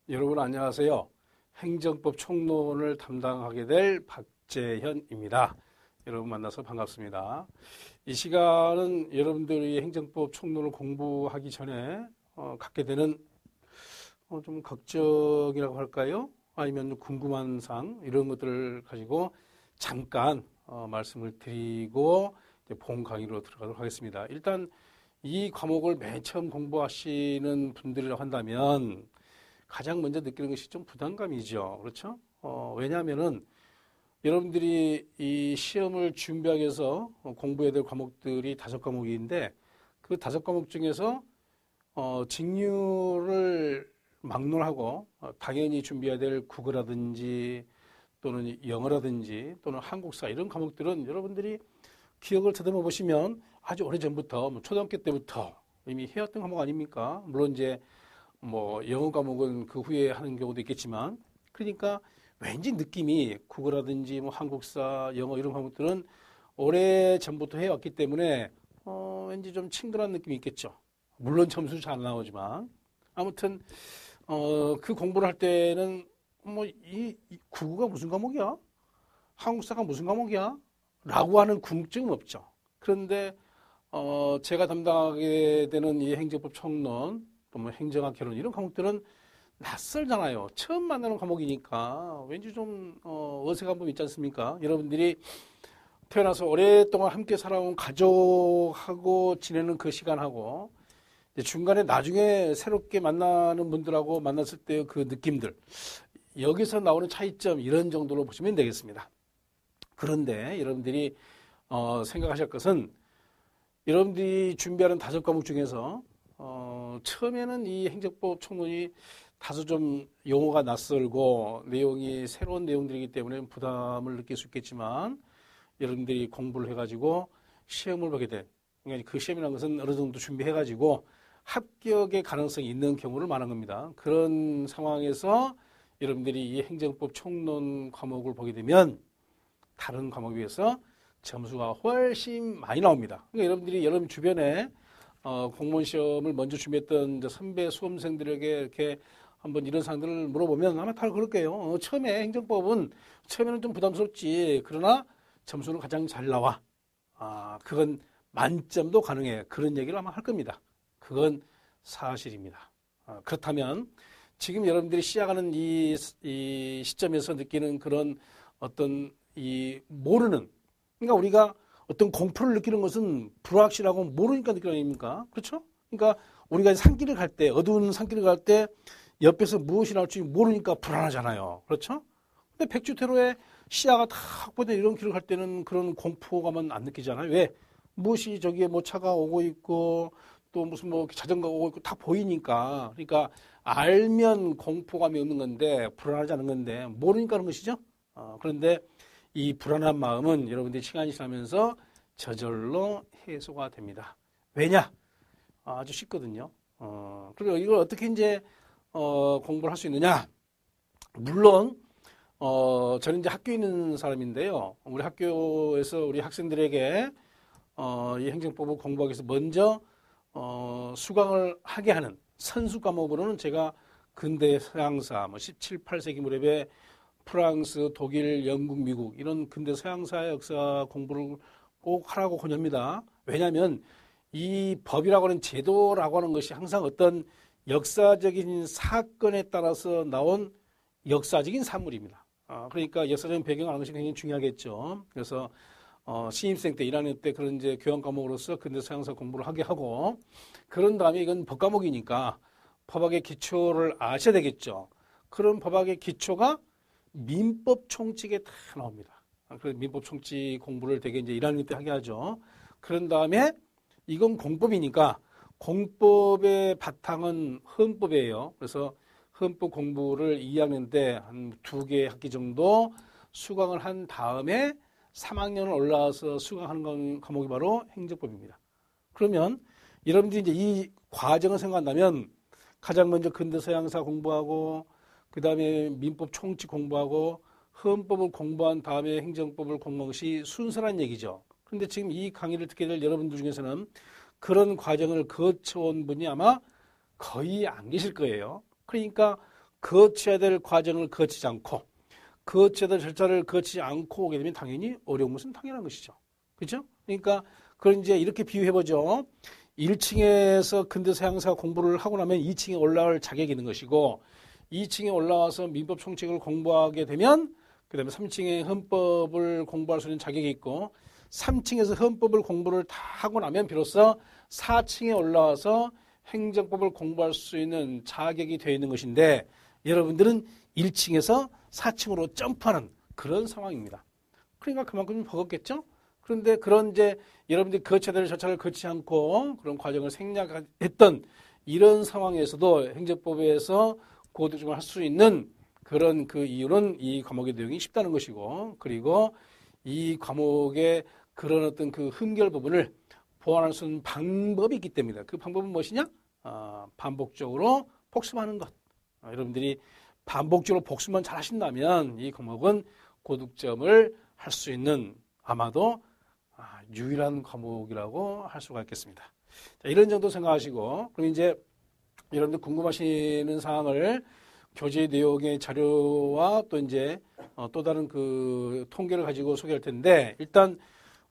여러분 안녕하세요. 행정법 총론을 담당하게 될 박재현입니다. 여러분 만나서 반갑습니다. 이 시간은 여러분들이 행정법 총론을 공부하기 전에 갖게 되는 좀 걱정이라고 할까요? 아니면 궁금한 사항 이런 것들을 가지고 잠깐 말씀을 드리고 본 강의로 들어가도록 하겠습니다. 일단 이 과목을 맨 처음 공부하시는 분들이라고 한다면 가장 먼저 느끼는 것이 좀 부담감이죠. 그렇죠? 왜냐하면은 여러분들이 이 시험을 준비하기 위해서 공부해야 될 과목들이 5과목인데 그 5과목 중에서 직률을 막론하고 당연히 준비해야 될 국어라든지 또는 영어라든지 또는 한국사 이런 과목들은 여러분들이 기억을 더듬어 보시면 아주 오래전부터 초등학교 때부터 이미 해왔던 과목 아닙니까? 물론 이제 영어 과목은 그 후에 하는 경우도 있겠지만 그러니까 왠지 느낌이 국어라든지 한국사, 영어 이런 과목들은 오래 전부터 해왔기 때문에 왠지 좀 친근한 느낌이 있겠죠. 물론 점수 잘 나오지만 아무튼 그 공부를 할 때는 이 국어가 무슨 과목이야? 한국사가 무슨 과목이야? 라고 하는 궁금증은 없죠. 그런데 제가 담당하게 되는 이 행정법 총론 또 행정학 개론 이런 과목들은 낯설잖아요. 처음 만나는 과목이니까 왠지 좀 어색한 부분이 있지 않습니까? 여러분들이 태어나서 오랫동안 함께 살아온 가족하고 지내는 그 시간하고 중간에 나중에 새롭게 만나는 분들하고 만났을 때 그 느낌들 여기서 나오는 차이점 이런 정도로 보시면 되겠습니다. 그런데 여러분들이 생각하실 것은 여러분들이 준비하는 5과목 중에서 처음에는 이 행정법 총론이 다소 좀 용어가 낯설고 내용이 새로운 내용들이기 때문에 부담을 느낄 수 있겠지만 여러분들이 공부를 해가지고 시험을 보게 된 그러니까 그 시험이라는 것은 어느 정도 준비해가지고 합격의 가능성이 있는 경우를 말하는 겁니다. 그런 상황에서 여러분들이 이 행정법 총론 과목을 보게 되면 다른 과목에 비해서 점수가 훨씬 많이 나옵니다. 그러니까 여러분들이 여러분 주변에 공무원 시험을 먼저 준비했던 선배 수험생들에게 이렇게 한번 이런 사항들을 물어보면 아마 다 그럴 거예요. 처음에 행정법은 처음에는 좀 부담스럽지. 그러나 점수는 가장 잘 나와. 그건 만점도 가능해. 그런 얘기를 아마 할 겁니다. 그건 사실입니다. 그렇다면 지금 여러분들이 시작하는 이 시점에서 느끼는 그런 어떤 이 모르는 그러니까 우리가 어떤 공포를 느끼는 것은 불확실하고 모르니까 느끼는 거 아닙니까? 그렇죠? 그러니까 우리가 산길을 갈 때, 어두운 산길을 갈 때 옆에서 무엇이 나올지 모르니까 불안하잖아요. 그렇죠? 근데 백주태로에 시야가 다 확보된 이런 길을 갈 때는 그런 공포감은 안 느끼잖아요. 왜? 무엇이 저기에 차가 오고 있고 또 무슨 자전거가 오고 있고 다 보이니까. 그러니까 알면 공포감이 없는 건데 불안하지 않은 건데 모르니까 그런 것이죠. 그런데 이 불안한 마음은 여러분들이 시간이 지나면서 저절로 해소가 됩니다. 왜냐? 아주 쉽거든요. 그리고 이걸 어떻게 이제 공부를 할 수 있느냐? 물론 저는 이제 학교에 있는 사람인데요. 우리 학교에서 우리 학생들에게 이 행정법을 공부하기 위해서 먼저 수강을 하게 하는 선수 과목으로는 제가 근대 서양사 17, 18세기 무렵에 프랑스, 독일, 영국, 미국 이런 근대 서양사의 역사 공부를 꼭 하라고 권유합니다. 왜냐하면 이 법이라고 하는 제도라고 하는 것이 항상 어떤 역사적인 사건에 따라서 나온 역사적인 산물입니다. 그러니까 역사적인 배경을 아는 것이 굉장히 중요하겠죠. 그래서 신입생 때 1학년 때 그런 이제 교양 과목으로서 근대 서양사 공부를 하게 하고 그런 다음에 이건 법 과목이니까 법학의 기초를 아셔야 되겠죠. 그런 법학의 기초가 민법 총칙에 다 나옵니다. 그래서 민법 총칙 공부를 되게 이제 1학년 때 하게 하죠. 그런 다음에 이건 공법이니까 공법의 바탕은 헌법이에요. 그래서 헌법 공부를 2학년 때 한 2개 학기 정도 수강을 한 다음에 3학년을 올라와서 수강하는 과목이 바로 행정법입니다. 그러면 여러분들이 이제 이 과정을 생각한다면 가장 먼저 근대 서양사 공부하고 그 다음에 민법 총칙 공부하고 헌법을 공부한 다음에 행정법을 공부한 것이 순서란 얘기죠. 그런데 지금 이 강의를 듣게 될 여러분들 중에서는 그런 과정을 거쳐온 분이 아마 거의 안 계실 거예요. 그러니까 거쳐야 될 과정을 거치지 않고 거쳐야 될 절차를 거치지 않고 오게 되면 당연히 어려운 것은 당연한 것이죠. 그렇죠? 그러니까 그걸 이제 이렇게 비유해보죠. 1층에서 근대 서양사 공부를 하고 나면 2층에 올라올 자격이 있는 것이고 2층에 올라와서 민법 총칙을 공부하게 되면 그 다음에 3층에 헌법을 공부할 수 있는 자격이 있고 3층에서 헌법을 공부를 다 하고 나면 비로소 4층에 올라와서 행정법을 공부할 수 있는 자격이 되어 있는 것인데 여러분들은 1층에서 4층으로 점프하는 그런 상황입니다. 그러니까 그만큼 버겁겠죠? 그런데 그런 이제 여러분들이 거쳐야 될 절차를 거치지 않고 그런 과정을 생략했던 이런 상황에서도 행정법에서 고득점을 할 수 있는 그런 그 이유는 이 과목의 내용이 쉽다는 것이고 그리고 이 과목의 그런 어떤 그 흠결 부분을 보완할 수 있는 방법이 있기 때문이다. 그 방법은 무엇이냐? 반복적으로 복습하는 것. 여러분들이 반복적으로 복습만 잘 하신다면 이 과목은 고득점을 할 수 있는 아마도 유일한 과목이라고 할 수가 있겠습니다. 자, 이런 정도 생각하시고 그럼 이제 여러분들 궁금하시는 사항을 교재 내용의 자료와 또 이제 또 다른 그 통계를 가지고 소개할 텐데 일단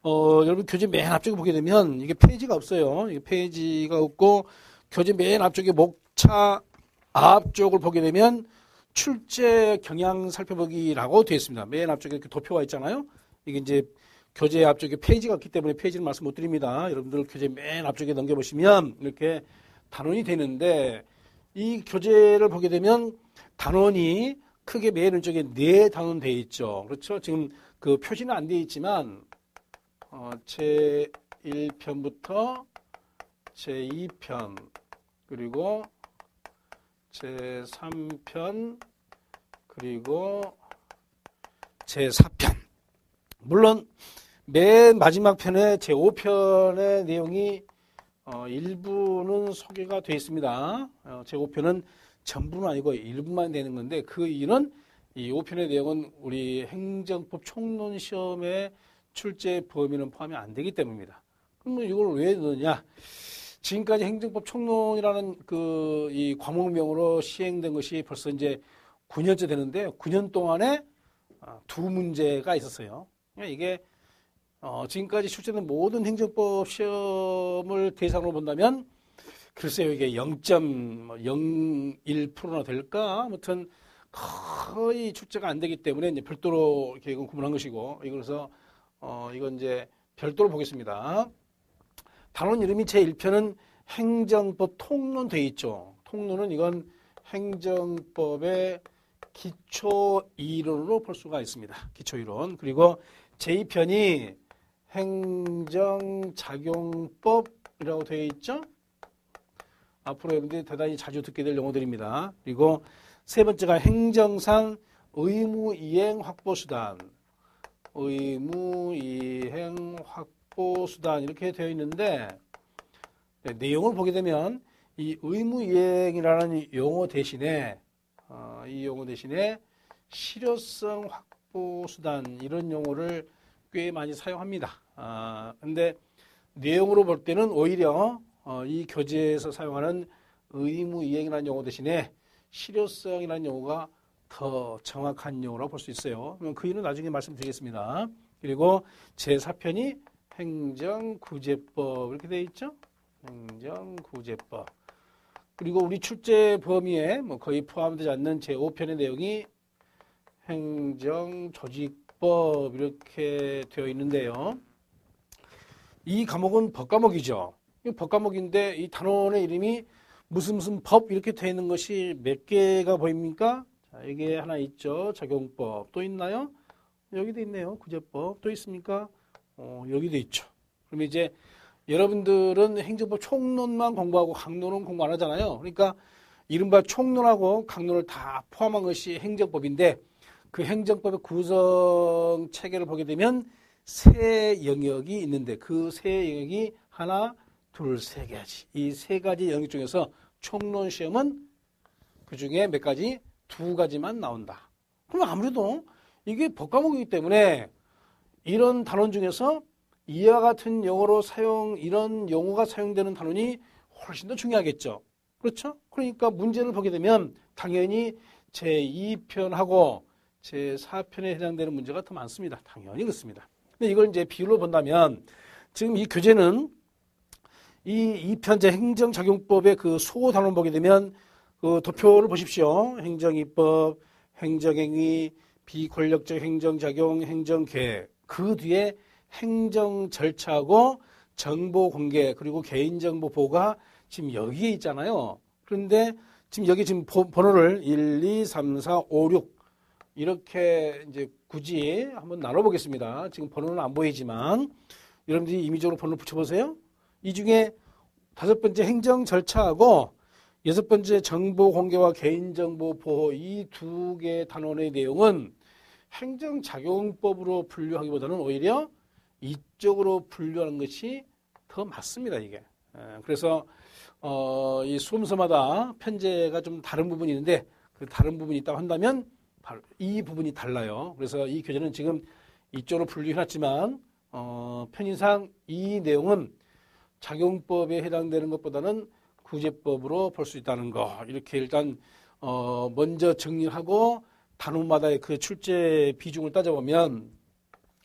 여러분 교재 맨 앞쪽에 보게 되면 이게 페이지가 없어요. 이게 페이지가 없고 교재 맨 앞쪽에 목차 앞쪽을 보게 되면 출제 경향 살펴보기라고 되어 있습니다. 맨 앞쪽에 이렇게 도표가 있잖아요. 이게 이제 교재 앞쪽에 페이지가 없기 때문에 페이지를 말씀 못 드립니다. 여러분들 교재 맨 앞쪽에 넘겨보시면 이렇게 단원이 되는데 이 교재를 보게 되면 단원이 크게 맨 왼쪽에 4단원 되어 있죠. 그렇죠? 지금 그 표시는 안 되어 있지만 제1편부터 제2편 그리고 제3편 그리고 제4편 물론 맨 마지막 편에 제5편의 내용이 일부는 소개가 되어 있습니다. 제5편은 전부는 아니고 일부만 되는 건데 그 이유는 이 5편의 내용은 우리 행정법 총론 시험의 출제 범위는 포함이 안 되기 때문입니다. 그러면 이걸 왜 넣느냐? 지금까지 행정법 총론이라는 그 이 과목명으로 시행된 것이 벌써 이제 9년째 되는데 9년 동안에 2문제가 있었어요. 이게 지금까지 출제된 모든 행정법 시험을 대상으로 본다면 글쎄요 이게 0.01%나 될까? 아무튼 거의 출제가 안 되기 때문에 이제 별도로 계획은 구분한 것이고 그래서 이건 이제 별도로 보겠습니다. 단원 이름이 제1편은 행정법 통론 돼 있죠. 통론은 이건 행정법의 기초 이론으로 볼 수가 있습니다. 기초 이론. 그리고 제2편이 행정작용법이라고 되어 있죠. 앞으로 여러분들이 대단히 자주 듣게 될 용어들입니다. 그리고 세 번째가 행정상 의무이행 확보수단. 의무이행 확보수단 이렇게 되어 있는데 내용을 보게 되면 이 의무이행이라는 용어 대신에 이 용어 대신에 실효성 확보수단 이런 용어를 꽤 많이 사용합니다. 근데 내용으로 볼 때는 오히려 이 교재에서 사용하는 의무이행이라는 용어 대신에 실효성이라는 용어가 더 정확한 용어라고 볼 수 있어요. 그 이유는 나중에 말씀드리겠습니다. 그리고 제4편이 행정구제법 이렇게 되어 있죠. 행정구제법. 그리고 우리 출제 범위에 거의 포함되지 않는 제5편의 내용이 행정조직법 이렇게 되어 있는데요. 이 과목은 법과목이죠. 법과목인데 이 단원의 이름이 무슨 법 이렇게 되어 있는 것이 몇 개가 보입니까? 자, 이게 하나 있죠. 적용법. 또 있나요? 여기도 있네요. 구제법. 또 있습니까? 여기도 있죠. 그럼 이제 여러분들은 행정법 총론만 공부하고 강론은 공부 안 하잖아요. 그러니까 이른바 총론하고 강론을 다 포함한 것이 행정법인데 그 행정법의 구성 체계를 보게 되면 세 영역이 있는데 그 세 영역이 하나, 둘, 세 가지. 이 세 가지 영역 중에서 총론 시험은 그 중에 몇 가지? 2가지만 나온다. 그럼 아무래도 이게 법과목이기 때문에 이런 단원 중에서 이와 같은 용어로 이런 용어가 사용되는 단원이 훨씬 더 중요하겠죠. 그렇죠? 그러니까 문제를 보게 되면 당연히 제2편하고 제4편에 해당되는 문제가 더 많습니다. 당연히 그렇습니다. 근데 이걸 이제 비율로 본다면 지금 이 교재는 이 2편 제 행정작용법의 그 소단원 보게 되면 그 도표를 보십시오. 행정입법, 행정행위, 비권력적 행정작용, 행정계획. 그 뒤에 행정절차하고 정보공개 그리고 개인정보 보호가 지금 여기에 있잖아요. 그런데 지금 여기 지금 번호를 1, 2, 3, 4, 5, 6 이렇게 이제 굳이 한번 나눠보겠습니다. 지금 번호는 안 보이지만 여러분들이 임의적으로 번호를 붙여보세요. 이 중에 5번째 행정절차하고 6번째 정보공개와 개인정보 보호 이 2개 단원의 내용은 행정작용법으로 분류하기보다는 오히려 이쪽으로 분류하는 것이 더 맞습니다, 이게. 그래서 이 수험서마다 편제가 좀 다른 부분이 있는데 그 다른 부분이 있다고 한다면 바로 이 부분이 달라요. 그래서 이 교재는 지금 이쪽으로 분류해놨지만 편의상 이 내용은 작용법에 해당되는 것보다는 구제법으로 볼 수 있다는 거. 이렇게 일단 먼저 정리하고 단원마다의 그 출제 비중을 따져보면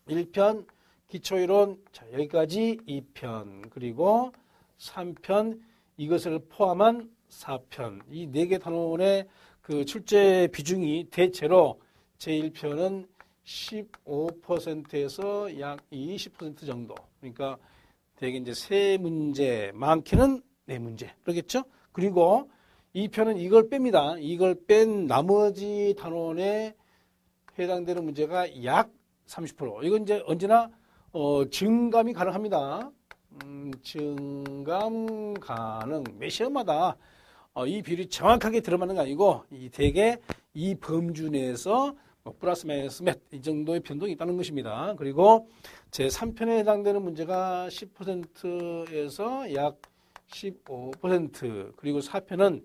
1편 기초이론 자, 여기까지 2편 그리고 3편 이것을 포함한 4편 이 4개 단원의 그 출제 비중이 대체로 제1편은 15%에서 약 20% 정도. 그러니까 되게 이제 3문제, 많게는 4문제. 그러겠죠? 그리고 2편은 이걸 뺍니다. 이걸 뺀 나머지 단원에 해당되는 문제가 약 30%. 이건 이제 언제나 증감이 가능합니다. 증감 가능. 매 시험마다 이 비율이 정확하게 들어맞는 거 아니고 이 대개 이 범주 내에서 플러스 마이너스 몇 이 정도의 변동이 있다는 것입니다. 그리고 제3편에 해당되는 문제가 10%에서 약 15% 그리고 4편은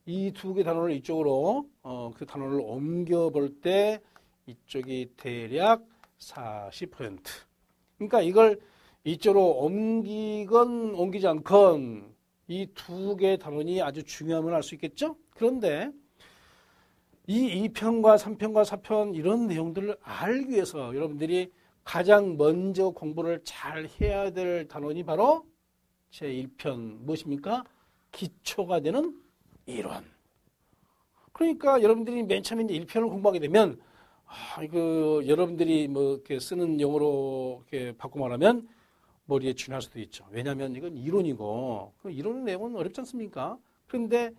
이 2개 단원을 이쪽으로 그 단원을 옮겨볼 때 이쪽이 대략 40%. 그러니까 이걸 이쪽으로 옮기건 옮기지 않건 이 2개 단원이 아주 중요함을 알 수 있겠죠? 그런데 이 2편과 3편과 4편 이런 내용들을 알기 위해서 여러분들이 가장 먼저 공부를 잘 해야 될 단원이 바로 제1편 무엇입니까? 기초가 되는 이론. 그러니까 여러분들이 맨 처음에 이제 1편을 공부하게 되면 이거 여러분들이 뭐 이렇게 쓰는 용어로 이렇게 바꿔 말하면 머리에 쥐날 수도 있죠. 왜냐하면 이건 이론이고 그 이론 내용은 어렵지 않습니까? 그런데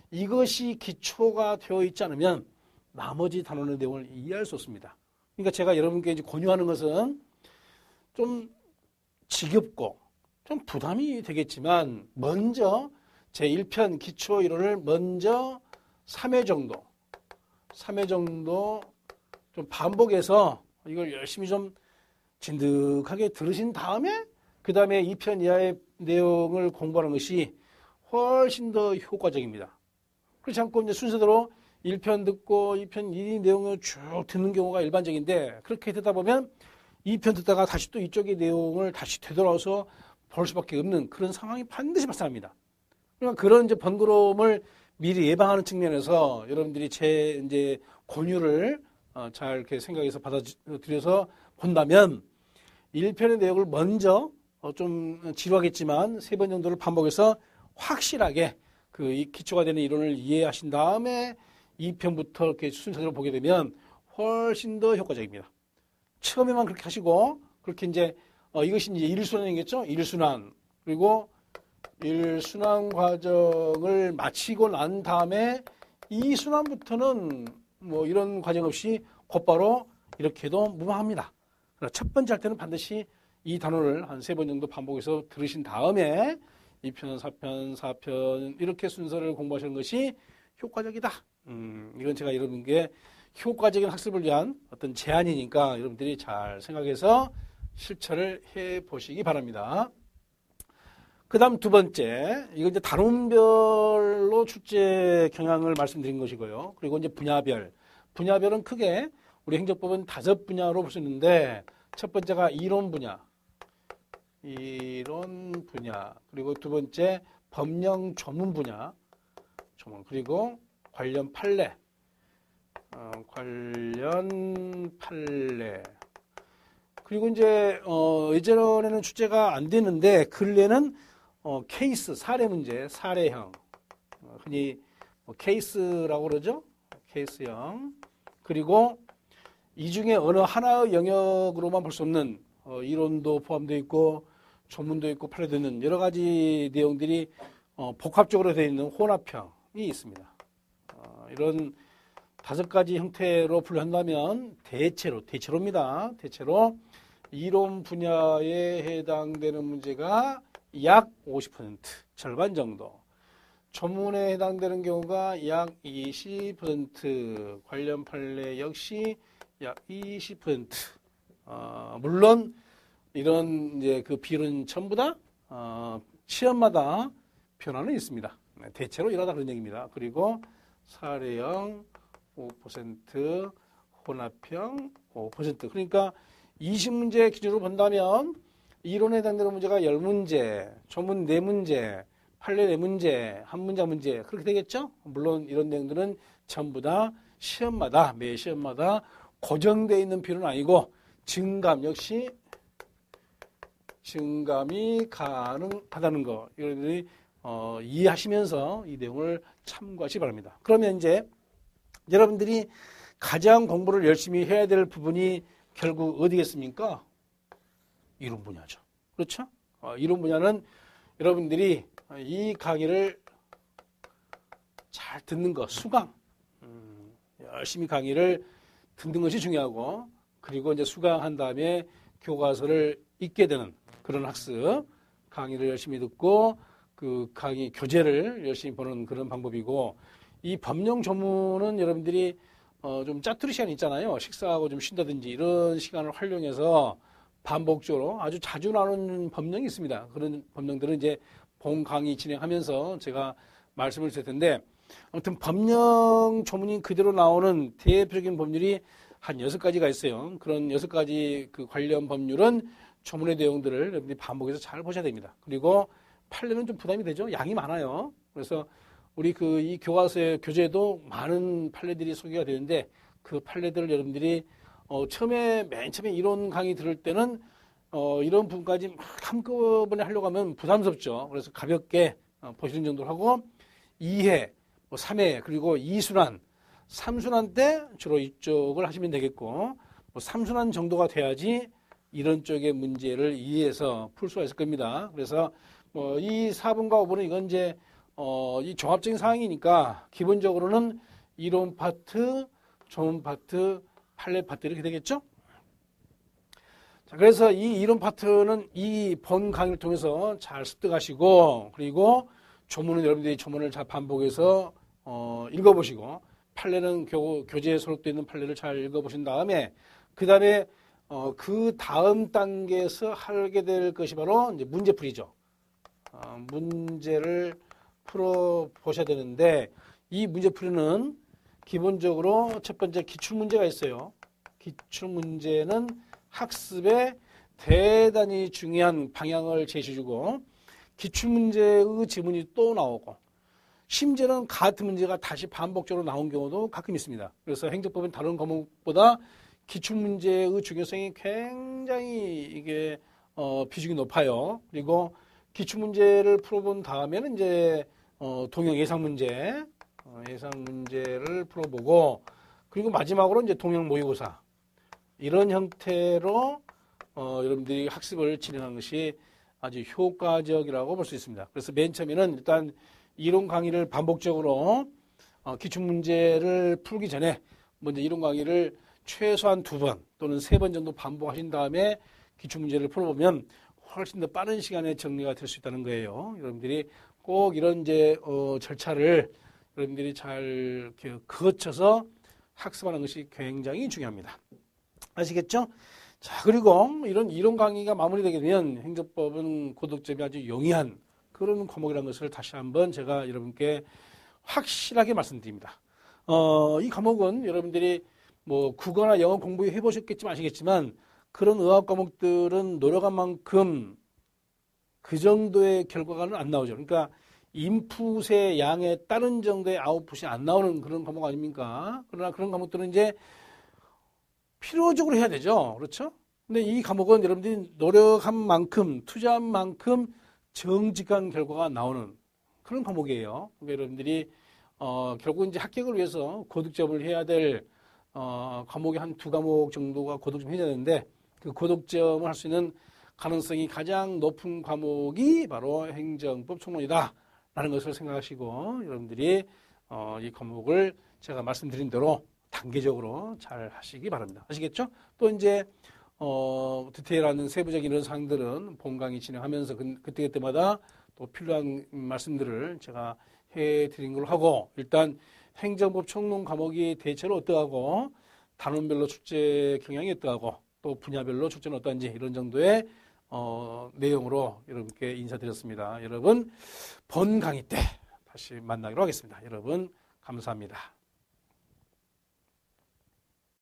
이것이 기초가 되어 있지 않으면 나머지 단원의 내용을 이해할 수 없습니다. 그러니까 제가 여러분께 이제 권유하는 것은 좀 지겹고 좀 부담이 되겠지만 먼저 제1편 기초 이론을 먼저 3회 정도 좀 반복해서 이걸 열심히 좀 진득하게 들으신 다음에 그 다음에 2편 이하의 내용을 공부하는 것이 훨씬 더 효과적입니다. 그렇지 않고 이제 순서대로 1편 듣고 2편 이 내용을 쭉 듣는 경우가 일반적인데 그렇게 듣다 보면 2편 듣다가 다시 또 이쪽의 내용을 다시 되돌아와서 볼 수밖에 없는 그런 상황이 반드시 발생합니다. 그러니까 그런 이제 번거로움을 미리 예방하는 측면에서 여러분들이 제 이제 권유를 잘 이렇게 생각해서 받아들여서 본다면 1편의 내용을 먼저 좀 지루하겠지만 3번 정도를 반복해서 확실하게 그 이 기초가 되는 이론을 이해하신 다음에 2편부터 이렇게 순서대로 보게 되면 훨씬 더 효과적입니다. 처음에만 그렇게 하시고 그렇게 이제 이것이 이제 1순환이겠죠? 1순환. 그리고 1순환 과정을 마치고 난 다음에 2순환부터는 뭐 이런 과정 없이 곧바로 이렇게 해도 무방합니다. 그러나 첫 번째 할 때는 반드시 이 단원을 한 3번 정도 반복해서 들으신 다음에 2편, 4편 이렇게 순서를 공부하시는 것이 효과적이다. 이건 제가 여러분께 효과적인 학습을 위한 어떤 제안이니까 여러분들이 잘 생각해서 실천을 해 보시기 바랍니다. 그 다음 2번째, 이건 이제 단원별로 출제 경향을 말씀드린 것이고요. 그리고 이제 분야별은 크게 우리 행정법은 5분야로 볼 수 있는데 첫 번째가 이론 분야, 그리고 2번째 법령 조문 분야, 그리고 관련 판례, 관련 판례. 그리고 이제 예전에는 출제가 안 됐는데 근래는 케이스 사례 문제, 사례형. 흔히 케이스라고 그러죠. 케이스형. 그리고 이 중에 어느 하나의 영역으로만 볼 수 없는 이론도 포함되어 있고 조문도 있고 판례도 있는 여러 가지 내용들이 복합적으로 되어 있는 혼합형이 있습니다. 이런 5가지 형태로 분류한다면 대체로입니다. 대체로 이론 분야에 해당되는 문제가 약 50%, 절반 정도. 조문에 해당되는 경우가 약 20%, 관련 판례 역시 약 20%. 물론 이런 이제 그 비율은 전부 다 시험마다 변화는 있습니다. 대체로 이러다 그런 얘기입니다. 그리고 사례형 5%, 혼합형 5%. 그러니까 20문제 기준으로 본다면 이론에 해당되는 문제가 10문제, 조문 4문제, 판례 4문제, 한 문장 문제 그렇게 되겠죠? 물론 이런 내용들은 전부 다 시험마다 매 시험마다 고정되어 있는 비율은 아니고 증감 역시 증감이 가능하다는 거 여러분들이 이해하시면서 이 내용을 참고하시기 바랍니다. 그러면 이제 여러분들이 가장 공부를 열심히 해야 될 부분이 결국 어디겠습니까? 이론 분야죠. 그렇죠? 이론 분야는 여러분들이 이 강의를 잘 듣는 거, 수강. 열심히 강의를 듣는 것이 중요하고, 그리고 이제 수강한 다음에 교과서를 읽게 되는 그런 학습, 강의를 열심히 듣고, 그 강의 교재를 열심히 보는 그런 방법이고, 이 법령 조문은 여러분들이 좀 짜투리 시간 있잖아요. 식사하고 좀 쉰다든지 이런 시간을 활용해서 반복적으로 아주 자주 나오는 법령이 있습니다. 그런 법령들은 이제 본 강의 진행하면서 제가 말씀을 드릴 텐데, 아무튼 법령 조문이 그대로 나오는 대표적인 법률이 한 6가지가 있어요. 그런 6가지 그 관련 법률은 조문의 내용들을 여러분들이 반복해서 잘 보셔야 됩니다. 그리고 판례는 좀 부담이 되죠. 양이 많아요. 그래서 우리 이 교과서의 교재에도 많은 판례들이 소개가 되는데 그 판례들을 여러분들이 맨 처음에 이론 강의 들을 때는 이런 부분까지 막 한꺼번에 하려고 하면 부담스럽죠. 그래서 가볍게 보시는 정도로 하고 2회, 3회, 그리고 2순환, 3순환 때 주로 이쪽을 하시면 되겠고 3순환 정도가 돼야지 이런 쪽의 문제를 이해해서 풀 수가 있을 겁니다. 그래서 이 4번과 5번은 이건 이제 이 종합적인 사항이니까 기본적으로는 이론 파트, 조문 파트, 판례 파트 이렇게 되겠죠? 자, 그래서 이 이론 파트는 이 본 강의를 통해서 잘 습득하시고 그리고 조문은 여러분들이 조문을 잘 반복해서 읽어보시고 판례는 교재에 소록되어 있는 판례를 잘 읽어보신 다음에 그 다음에 그 다음 단계에서 하게 될 것이 바로 이제 문제풀이죠. 문제를 풀어보셔야 되는데 이 문제풀이는 기본적으로 첫 번째 기출문제가 있어요. 기출문제는 학습에 대단히 중요한 방향을 제시해주고 기출문제의 지문이 또 나오고 심지어는 같은 문제가 다시 반복적으로 나온 경우도 가끔 있습니다. 그래서 행정법은 다른 과목보다 기출문제의 중요성이 굉장히 이게 비중이 높아요. 그리고 기출문제를 풀어본 다음에는 이제 동형 예상문제, 예상문제를 풀어보고 그리고 마지막으로 이제 동형 모의고사 이런 형태로 여러분들이 학습을 진행하는 것이 아주 효과적이라고 볼 수 있습니다. 그래서 맨 처음에는 일단 이론 강의를 반복적으로 기출문제를 풀기 전에 먼저 이론 강의를 최소한 2번 또는 3번 정도 반복하신 다음에 기출문제를 풀어보면 훨씬 더 빠른 시간에 정리가 될 수 있다는 거예요. 여러분들이 꼭 이런 이제 절차를 여러분들이 잘 이렇게 거쳐서 학습하는 것이 굉장히 중요합니다. 아시겠죠? 자, 그리고 이런 이론 강의가 마무리되게 되면 행정법은 고득점이 아주 용이한 그런 과목이라는 것을 다시 한번 제가 여러분께 확실하게 말씀드립니다. 이 과목은 여러분들이 뭐 국어나 영어 공부해 보셨겠지만 아시겠지만 그런 의학 과목들은 노력한 만큼 그 정도의 결과가는 안 나오죠. 그러니까 인풋의 양에 따른 정도의 아웃풋이 안 나오는 그런 과목 아닙니까? 그러나 그런 과목들은 이제 필요적으로 해야 되죠. 그렇죠? 근데 이 과목은 여러분들이 노력한 만큼, 투자한 만큼 정직한 결과가 나오는 그런 과목이에요. 그러니까 여러분들이 결국 이제 합격을 위해서 고득점을 해야 될 과목이 한 2과목 정도가 고득점 해야 되는데 그 고득점을 할 수 있는 가능성이 가장 높은 과목이 바로 행정법 총론이다 라는 것을 생각하시고 여러분들이 이 과목을 제가 말씀드린 대로 단계적으로 잘 하시기 바랍니다. 아시겠죠? 또 이제 디테일한 세부적인 이런 사항들은 본 강의 진행하면서 그때그때마다 또 필요한 말씀들을 제가 해드린 걸로 하고 일단 행정법 총론 과목이 대체로 어떠하고 단원별로 출제 경향이 어떠하고 또 분야별로 출제는 어떠한지 이런 정도의 내용으로 여러분께 인사드렸습니다. 여러분 본 강의 때 다시 만나기로 하겠습니다. 여러분 감사합니다.